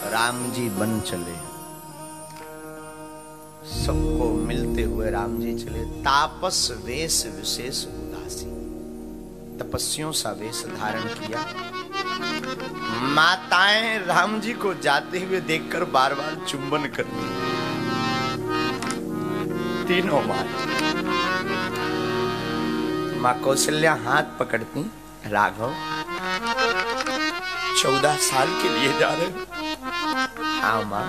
राम जी बन चले, सबको मिलते हुए राम जी चले। तापस वेश विशेष उदासी, तपस्वियों सा वेश धारण किया। माताएं राम जी को जाते हुए देखकर बार बार चुंबन करती, तीनों माँ कौशल्या हाथ पकड़ती, राघव 14 साल के लिए जा रहे। हाँ माँ,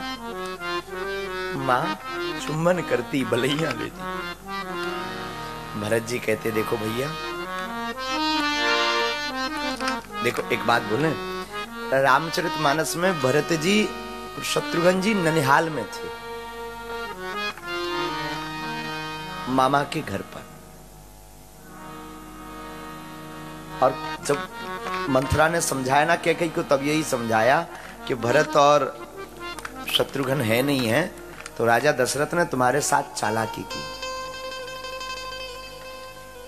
माँ चुम्बन करती, बलैया लेती। भरत जी कहते देखो भैया, देखो एक बात बोले, रामचरितमानस में भरत जी शत्रुघ्न जी ननिहाल में थे, मामा के घर पर। और जब मंथरा ने समझाया ना कैकेयी को, तब यही समझाया कि भरत और शत्रुघ्न है नहीं है, तो राजा दशरथ ने तुम्हारे साथ चालाकी की।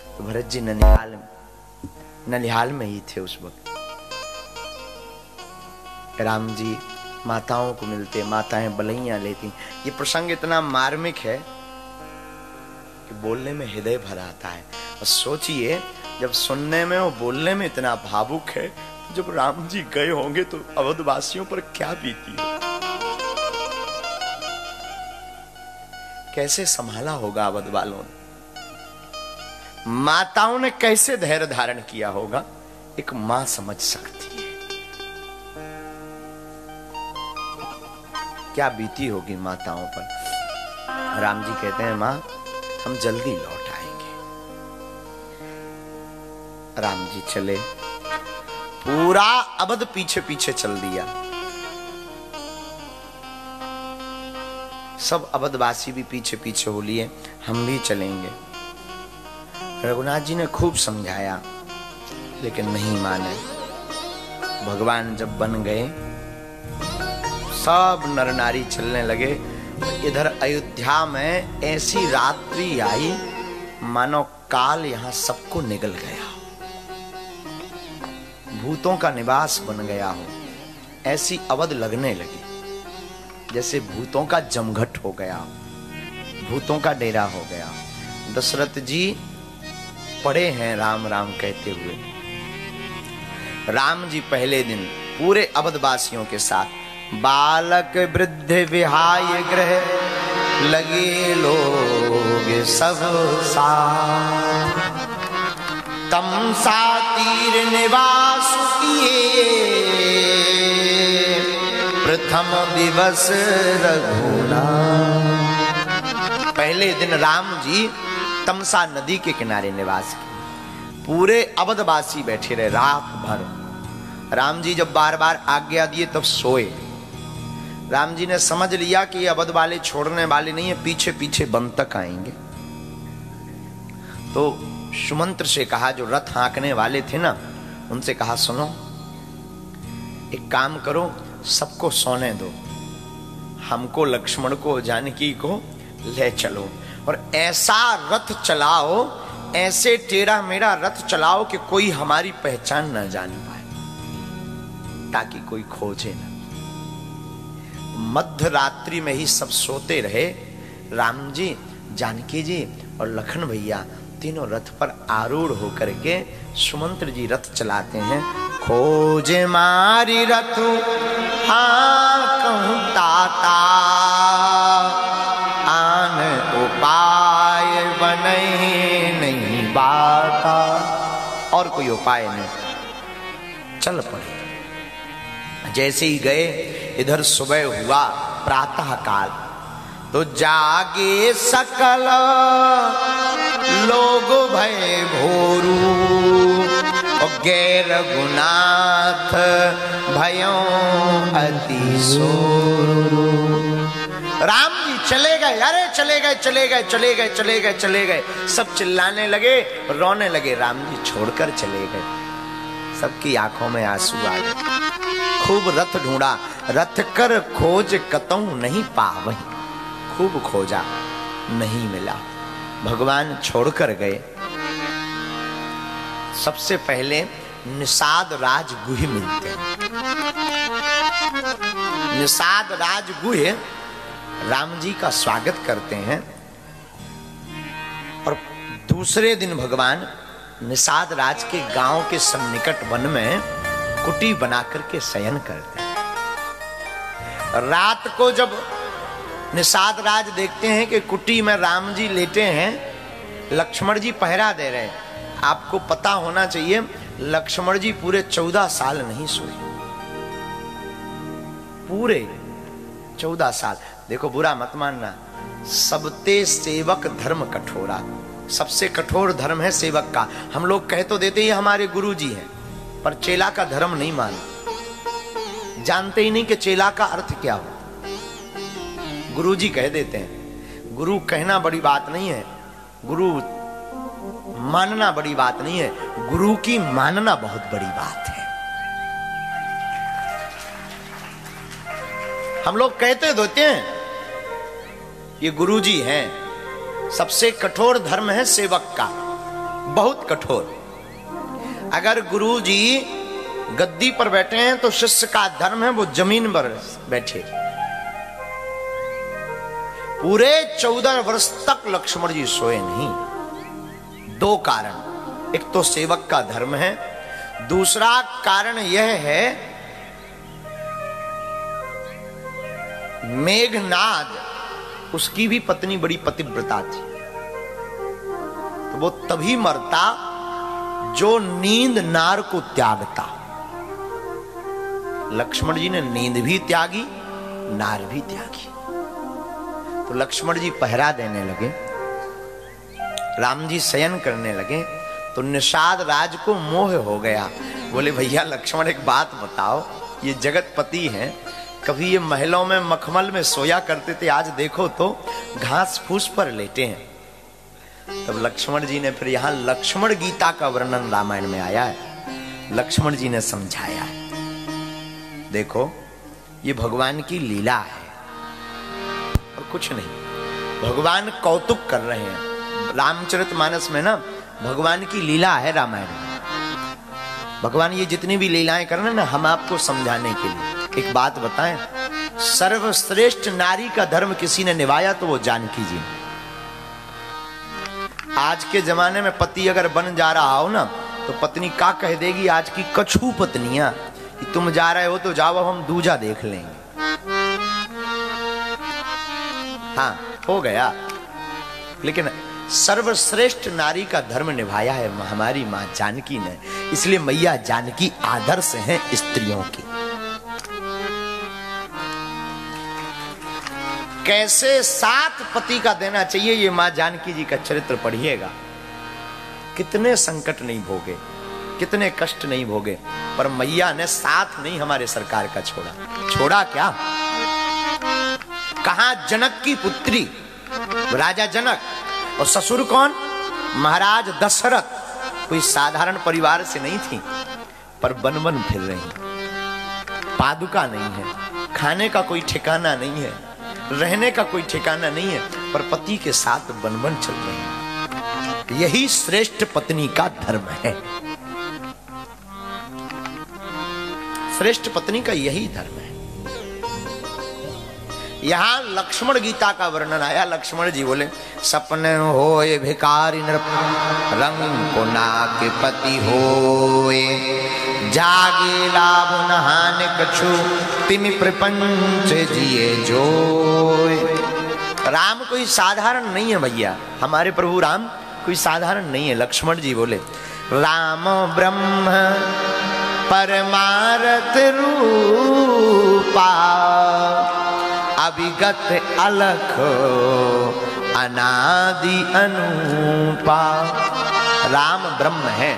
तो भरत जी ननिहाल में ही थे उस वक्त। राम जी माताओं को मिलते, माताएं बलैयां लेती। ये प्रसंग इतना मार्मिक है कि बोलने में हृदय भर आता है। और सोचिए, जब सुनने में और बोलने में इतना भावुक है, जब राम जी गए होंगे तो अवधवासियों पर क्या बीती है, कैसे संभाला होगा अवध वालों ने, माताओं ने कैसे धैर्य धारण किया होगा, एक मां समझ सकती है क्या बीती होगी माताओं पर। राम जी कहते हैं मां हम जल्दी लौट आएंगे। राम जी चले, पूरा अवध पीछे पीछे चल दिया। सब अवधवासी भी पीछे पीछे हो लिए, हम भी चलेंगे। रघुनाथ जी ने खूब समझाया लेकिन नहीं माने। भगवान जब बन गए, सब नर नारी चलने लगे। इधर अयोध्या में ऐसी रात्रि आई मानो काल यहां सबको निगल गया, भूतों का निवास बन गया हो, ऐसी अवध लगने लगी जैसे भूतों का जमघट हो गया, भूतों का डेरा हो गया। दशरथ जी पड़े हैं राम राम कहते हुए। राम जी पहले दिन पूरे अवधवासियों के साथ, बालक वृद्ध विहाय गृह लगे लोग सब साथ, तमसा तीर निवास किए प्रथम दिवस रघुना। पहले दिन राम जी तमसा नदी के किनारे निवास किए। पूरे अवधवासी बैठे रहे रात भर। राम जी जब बार बार आज्ञा दिए तब सोए। राम जी ने समझ लिया कि ये अवध वाले छोड़ने वाले नहीं है, पीछे पीछे वन तक आएंगे। तो सुमंत्र से कहा, जो रथ हाँकने वाले थे ना, उनसे कहा सुनो एक काम करो, सबको सोने दो, हमको लक्ष्मण को जानकी को ले चलो और ऐसा रथ चलाओ, ऐसे टेढ़ा मेढ़ा रथ चलाओ कि कोई हमारी पहचान न जान पाए, ताकि कोई खोजे ना। मध्य रात्रि में ही सब सोते रहे। राम जी, जानकी जी और लखन भैया तीनों रथ पर आरूढ़ होकर के सुमंत्र जी रथ चलाते हैं। खोजे मारी रथ हाँ कहूं ताता, आन उपाय बने नहीं बाता। और कोई उपाय नहीं, चल पड़े। जैसे ही गए, इधर सुबह हुआ प्रातः काल, तो जागे सकल लोग भय भोरू, और गैर गुनाथ भयों अति सोरू। राम जी चले गए, अरे चले गए चले गए चले गए चले गए चले गए, सब चिल्लाने लगे, रोने लगे। राम जी छोड़कर चले गए। सबकी आंखों में आंसू आ गए। खूब रथ ढूंढा, रथ कर खोज कतऊ नहीं पावही, खूब खोजा नहीं मिला। भगवान छोड़कर गए। सबसे पहले निषाद राज गुहि मिलते हैं। निषाद राजगुह्य राम जी का स्वागत करते हैं और दूसरे दिन भगवान निषाद राज के गांव के सन्निकट वन में कुटी बना करके शयन करते हैं। रात को जब निषाद राज देखते हैं कि कुटी में राम जी लेटे हैं, लक्ष्मण जी पहरा दे रहे हैं। आपको पता होना चाहिए लक्ष्मण जी पूरे 14 साल नहीं सोए, पूरे 14 साल। देखो बुरा मत मानना, सबते सेवक धर्म कठोरा, सबसे कठोर धर्म है सेवक का। हम लोग कह तो देते ही हमारे गुरु जी हैं, पर चेला का धर्म नहीं मानते, जानते ही नहीं कि चेला का अर्थ क्या हो। गुरु जी कह देते हैं, गुरु कहना बड़ी बात नहीं है, गुरु मानना बड़ी बात नहीं है, गुरु की मानना बहुत बड़ी बात है। हम लोग कहते देते हैं ये गुरु जी हैं, सबसे कठोर धर्म है सेवक का, बहुत कठोर। अगर गुरु जी गद्दी पर बैठे हैं तो शिष्य का धर्म है वो जमीन पर बैठे। पूरे 14 वर्ष तक लक्ष्मण जी सोए नहीं। 2 कारण, एक तो सेवक का धर्म है, दूसरा कारण यह है मेघनाद, उसकी भी पत्नी बड़ी पतिव्रता थी, तो वो तभी मरता जो नींद नार को त्यागता। लक्ष्मण जी ने नींद भी त्यागी, नार भी त्यागी। तो लक्ष्मण जी पहरा देने लगे, राम जी शयन करने लगे, तो निषाद राज को मोह हो गया। बोले भैया लक्ष्मण एक बात बताओ, ये जगतपति हैं, कभी ये महलों में मखमल में सोया करते थे, आज देखो तो घास फूस पर लेटे हैं। तब लक्ष्मण जी ने फिर यहां लक्ष्मण गीता का वर्णन रामायण में आया है, लक्ष्मण जी ने समझाया है। देखो ये भगवान की लीला है और कुछ नहीं, भगवान कौतुक कर रहे हैं। रामचरितमानस में ना भगवान की लीला है रामायण में। भगवान ये जितनी भी लीलाएं कर रहे हैं ना, हम आपको समझाने के लिए। एक बात बताएं, सर्वश्रेष्ठ नारी का धर्म किसी ने निभाया तो वो जानकी जी। आज के जमाने में पति अगर बन जा रहा हो ना, तो पत्नी का कह देगी, आज की कछू पत्नियां, कि तुम जा रहे हो तो जाओ, हम दूजा देख लेंगे। हाँ हो गया। लेकिन सर्वश्रेष्ठ नारी का धर्म निभाया है हमारी मां जानकी ने, इसलिए मैया जानकी आदर्श हैं स्त्रियों की। कैसे 7 पति का देना चाहिए, ये मां जानकी जी का चरित्र पढ़िएगा। कितने संकट नहीं भोगे, कितने कष्ट नहीं भोगे, पर मैया ने साथ नहीं हमारे सरकार का छोड़ा। छोड़ा क्या, कहा जनक की पुत्री राजा जनक, और ससुर कौन, महाराज दशरथ। कोई साधारण परिवार से नहीं थी, पर बन बन फिर रही, पादुका नहीं है, खाने का कोई ठिकाना नहीं है, रहने का कोई ठिकाना नहीं है, पर पति के साथ बन बन चल रहे हैं। यही श्रेष्ठ पत्नी का धर्म है, श्रेष्ठ पत्नी का यही धर्म है। यहां लक्ष्मण गीता का वर्णन आया। लक्ष्मण जी बोले, सपने होए भिखारी नृप, रंग को नाक पति होए, जागे लाभ नहाने कछु, तिमि प्रपंच जिए जोए। राम कोई साधारण नहीं है भैया, हमारे प्रभु राम कोई साधारण नहीं है। लक्ष्मण जी बोले, राम ब्रह्म परमारथ रूपा, अभिगत अलख अनादि अनुपा। राम ब्रह्म है।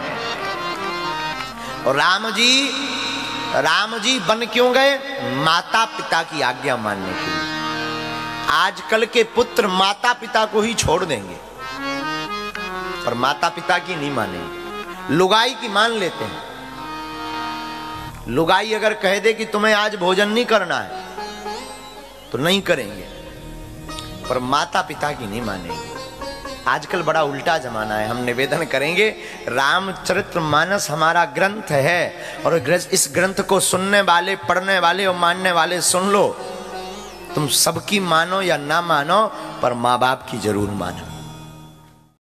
और राम जी बन क्यों गए, माता पिता की आज्ञा मानने के लिए। आजकल के पुत्र माता पिता को ही छोड़ देंगे, पर माता पिता की नहीं मानेंगे, लुगाई की मान लेते हैं। लुगाई अगर कह दे कि तुम्हें आज भोजन नहीं करना है तो नहीं करेंगे, पर माता पिता की नहीं मानेंगे। आजकल बड़ा उल्टा जमाना है। हम निवेदन करेंगे, रामचरितमानस हमारा ग्रंथ है और इस ग्रंथ को सुनने वाले, पढ़ने वाले और मानने वाले सुन लो। तुम सबकी मानो या ना मानो, पर माँ बाप की जरूर मानो।